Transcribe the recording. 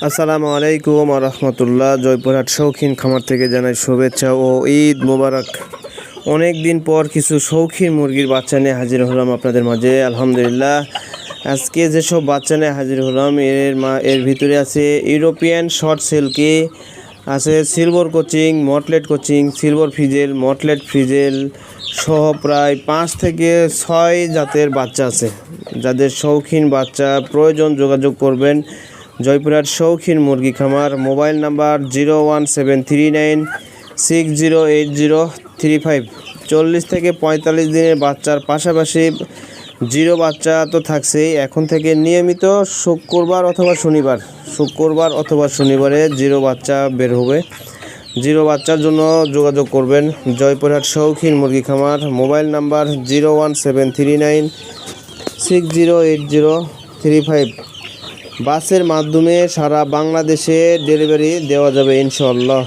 আসসালামু আলাইকুম রহমতুল্লাহ। জয়পুরহাট শৌখিন খামার থেকে জানাই শুভেচ্ছা ও ঈদ মোবারক। অনেক দিন পর কিছু শৌখিন মুরগির বাচ্চা নিয়ে হাজির হলাম আপনাদের মাঝে। আলহামদুলিল্লাহ, আজকে যেসব বাচ্চা নিয়ে হাজির হলাম এর ভিতরে আছে ইউরোপিয়ান শর্ট সিল্কি, আছে silver coaching, মটলেট coaching, silver frizzle, মটলেট frizzle সহ প্রায় 5 থেকে 6 জাতের বাচ্চা আছে। যাদের শৌখিন বাচ্চা প্রয়োজন যোগাযোগ করবেন জয়পুরহাট শৌখিন মুরগি খামার। Mobile number 01739608035। 40 থেকে 45 দিনের বাচ্চার পাশাপাশি জিরো বাচ্চা তো থাকছেই। এখন থেকে নিয়মিত শুক্রবার অথবা শনিবারে জিরো বাচ্চা বের হবে। জিরো বাচ্চার জন্য যোগাযোগ করবেন জয়পুরহাট শৌখিন মুরগি খামার। Mobile number 01739608035। বাসের মাধ্যমে সারা বাংলাদেশে ডেলিভারি দেওয়া যাবে ইনশাআল্লাহ।